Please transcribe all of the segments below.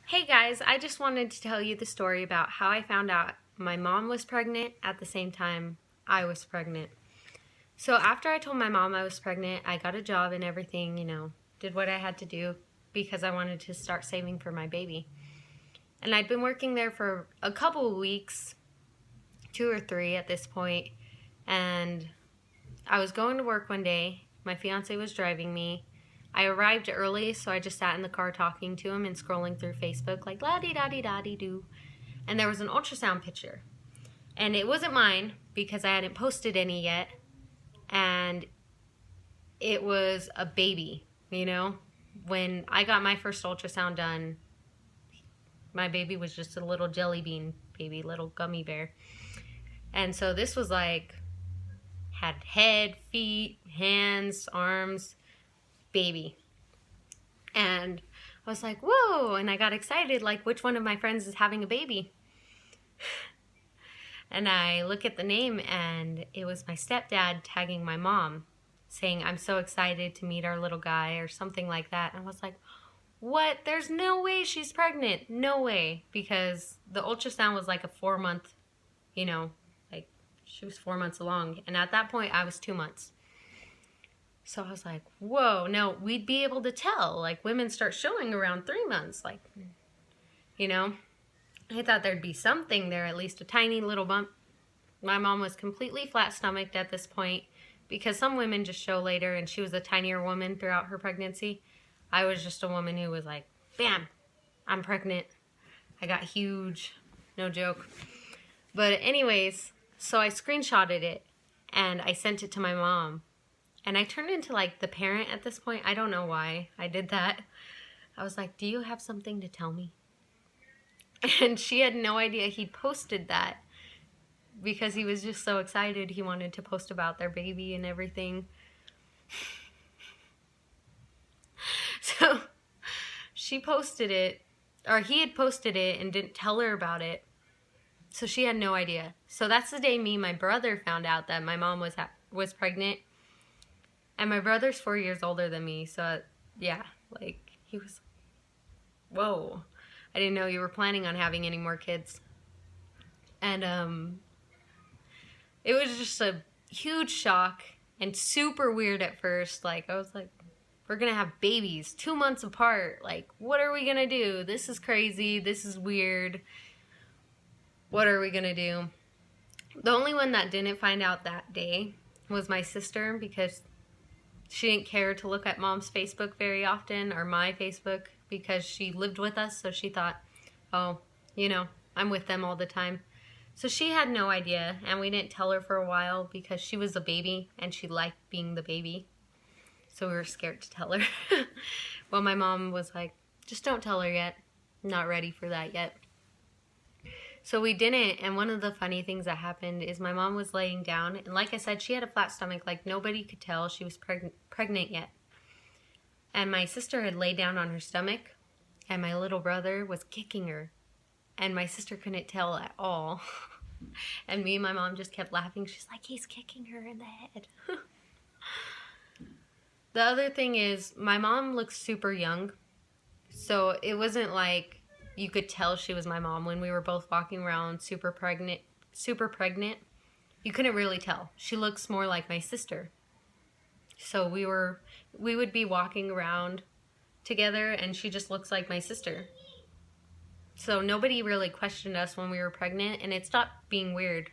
Hey guys, I just wanted to tell you the story about how I found out my mom was pregnant at the same time I was pregnant. So after I told my mom I was pregnant, I got a job and everything, did what I had to do because I wanted to start saving for my baby. And I'd been working there for a couple of weeks, 2 or 3 at this point, and I was going to work one day. My fiance was driving me. I arrived early, so I just sat in the car talking to him and scrolling through Facebook like la-di-da-di-da-di-doo. And there was an ultrasound picture. And it wasn't mine because I hadn't posted any yet. And it was a baby, When I got my first ultrasound done, my baby was just a little jelly bean baby, little gummy bear. And so this was had head, feet, hands, arms, baby. And I was like, whoa, and I got excited, like which one of my friends is having a baby? And I look at the name and it was my stepdad tagging my mom saying, I'm so excited to meet our little guy or something like that. And I was like, what? There's no way she's pregnant. No way. Because the ultrasound was like a 4-month, like she was 4 months along. And at that point I was 2 months. So I was like, whoa, no, we'd be able to tell. Like, women start showing around 3 months. Like, I thought there'd be something there, at least a tiny little bump. My mom was completely flat-stomached at this point because some women just show later, and she was a tinier woman throughout her pregnancy. I was just a woman who was like, bam, I'm pregnant. I got huge. No joke. But anyways, so I screenshotted it, and I sent it to my mom. And I turned into like the parent at this point. I don't know why I did that. I was like, do you have something to tell me? And she had no idea he posted that because he was just so excited. He wanted to post about their baby and everything. So she posted it, or he had posted it and didn't tell her about it. So she had no idea. So that's the day me and my brother found out that my mom was pregnant. And my brother's 4 years older than me, so yeah, like, he was, whoa, I didn't know you were planning on having any more kids. And it was just a huge shock and super weird at first. Like, I was like, we're gonna have babies 2 months apart. Like, what are we gonna do? This is crazy. This is weird. What are we gonna do? The only one that didn't find out that day was my sister because she didn't care to look at mom's Facebook very often, or my Facebook, because she lived with us, so she thought, oh, I'm with them all the time. So she had no idea, and we didn't tell her for a while because she was a baby, and she liked being the baby. So we were scared to tell her. Well, my mom was like, just don't tell her yet. Not ready for that yet. So we didn't, and one of the funny things that happened is my mom was laying down, and like I said, she had a flat stomach, like nobody could tell she was pregnant yet. And my sister had laid down on her stomach, and my little brother was kicking her, and my sister couldn't tell at all. And me and my mom just kept laughing. She's like, he's kicking her in the head. The other thing is, my mom looks super young, so it wasn't like you could tell she was my mom when we were both walking around super pregnant. You couldn't really tell. She looks more like my sister. So we would be walking around together and she just looks like my sister. So nobody really questioned us when we were pregnant, and it stopped being weird.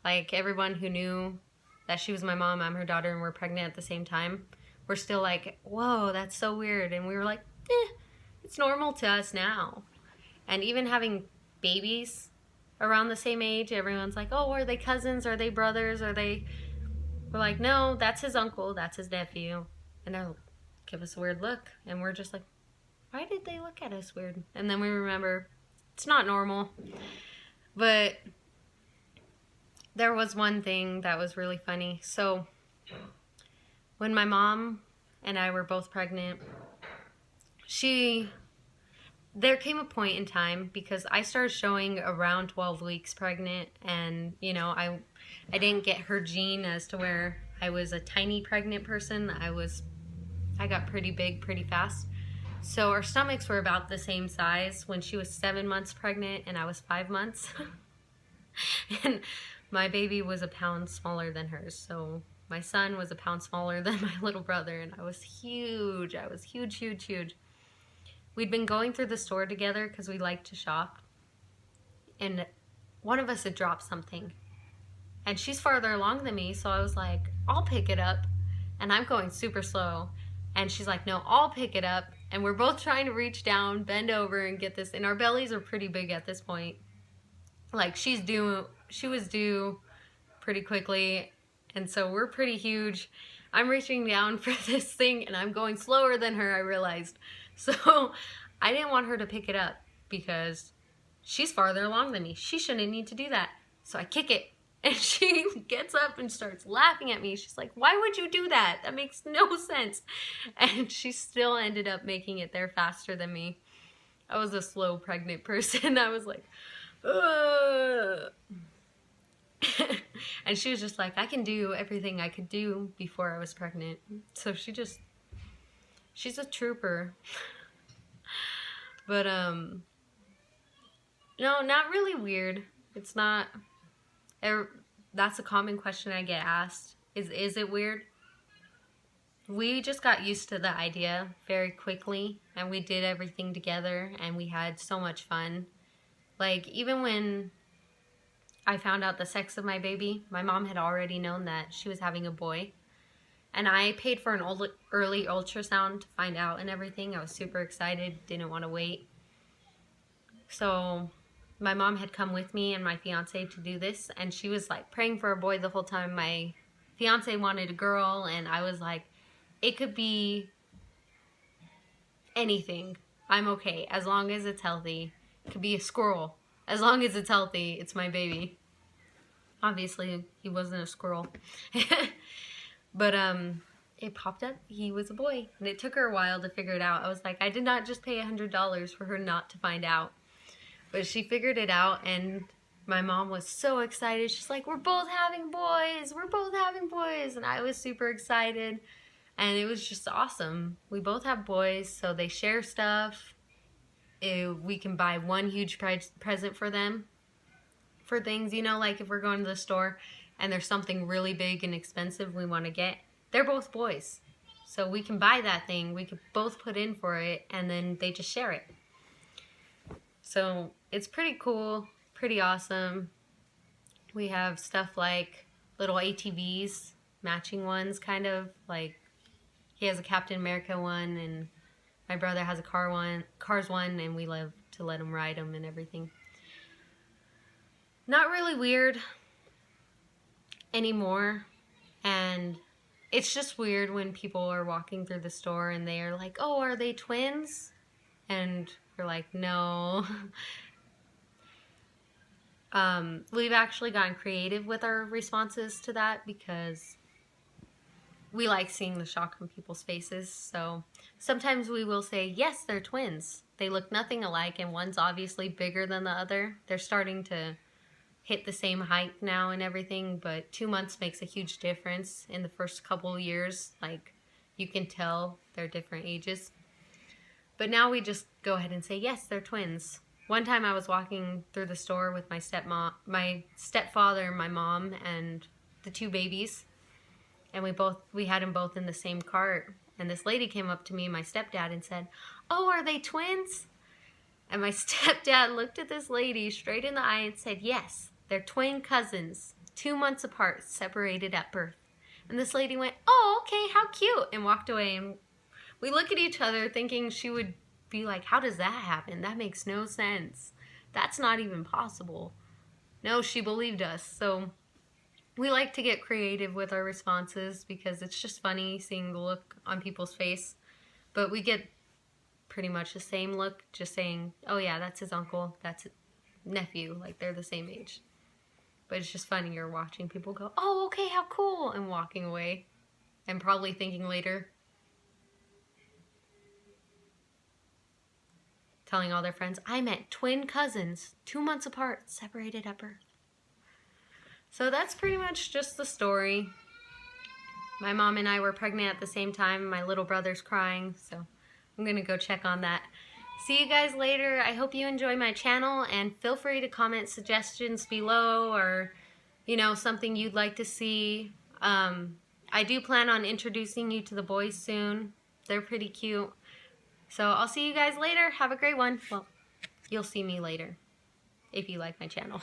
Like, everyone who knew that she was my mom, I'm her daughter, and we're pregnant at the same time, we're still like, whoa, that's so weird. And we were like, it's normal to us now. And even having babies around the same age, everyone's like, oh, are they cousins? Are they brothers? We're like, no, that's his uncle. That's his nephew. And they'll give us a weird look. And we're just like, why did they look at us weird? And then we remember, it's not normal. But there was one thing that was really funny. So when my mom and I were both pregnant, there came a point in time because I started showing around 12 weeks pregnant, and I didn't get her gene as to where I was a tiny pregnant person. I got pretty big pretty fast. So our stomachs were about the same size when she was 7 months pregnant and I was 5 months. And my baby was a pound smaller than hers. So my son was a pound smaller than my little brother, and I was huge. I was huge, huge, huge. We'd been going through the store together because we like to shop. And one of us had dropped something. And she's farther along than me, so I was like, I'll pick it up. And I'm going super slow. And she's like, no, I'll pick it up. And we're both trying to reach down, bend over, and get this. And our bellies are pretty big at this point. Like, she was due pretty quickly. And so we're pretty huge. I'm reaching down for this thing, and I'm going slower than her, I realized. So I didn't want her to pick it up because she's farther along than me. She shouldn't need to do that. So I kick it. And she gets up and starts laughing at me. She's like, why would you do that? That makes no sense. And she still ended up making it there faster than me. I was a slow pregnant person. I was like, ugh. And she was just like, I can do everything I could do before I was pregnant. So she's a trooper. But, no, not really weird. It's not... That's a common question I get asked. Is it weird? We just got used to the idea very quickly, and we did everything together, and we had so much fun. Like, even when I found out the sex of my baby, my mom had already known that she was having a boy. And I paid for an early ultrasound to find out and everything. I was super excited, didn't want to wait. So my mom had come with me and my fiance to do this, and she was like praying for a boy the whole time. My fiance wanted a girl, and I was like, it could be anything. I'm okay as long as it's healthy. It could be a squirrel. As long as it's healthy, it's my baby. Obviously, he wasn't a squirrel. But it popped up. He was a boy, and it took her a while to figure it out. I was like, I did not just pay $100 for her not to find out. But she figured it out, and my mom was so excited. She's like, we're both having boys. We're both having boys. And I was super excited, and it was just awesome. We both have boys, so they share stuff. We can buy one huge present for them for things, you know, like if we're going to the store and there's something really big and expensive we want to get. They're both boys, so we can buy that thing. We could both put in for it, and then they just share it. So it's pretty cool, pretty awesome. We have stuff like little ATVs, matching ones, kind of. Like, he has a Captain America one, and my brother has a Cars one, and we love to let him ride them and everything. Not really weird anymore. And it's just weird when people are walking through the store and they are like, oh, are they twins? And we're like, no. We've actually gotten creative with our responses to that because we like seeing the shock on people's faces. So sometimes we will say, yes, they're twins. They look nothing alike, and one's obviously bigger than the other. They're starting to hit the same height now and everything, but 2 months makes a huge difference in the first couple of years. Like, you can tell they're different ages. But now we just go ahead and say, yes, they're twins. One time I was walking through the store with my stepfather, my mom, and the 2 babies. And we had them both in the same cart. And this lady came up to me and my stepdad and said, oh, are they twins? And my stepdad looked at this lady straight in the eye and said, yes, they're twin cousins, 2 months apart, separated at birth. And this lady went, oh, okay, how cute, and walked away. And we look at each other thinking she would be like, how does that happen? That makes no sense. That's not even possible. No, she believed us. So we like to get creative with our responses because it's just funny seeing the look on people's face. But we get pretty much the same look, just saying, oh yeah, that's his uncle, that's his nephew, like they're the same age. But it's just funny, you're watching people go, oh, okay, how cool, and walking away, and probably thinking later, telling all their friends, I met twin cousins, 2 months apart, separated at birth. So that's pretty much just the story. My mom and I were pregnant at the same time. My little brother's crying, so I'm gonna go check on that. See you guys later. I hope you enjoy my channel, and feel free to comment suggestions below, or something you'd like to see. I do plan on introducing you to the boys soon. They're pretty cute. So I'll see you guys later. Have a great one. Well, you'll see me later if you like my channel.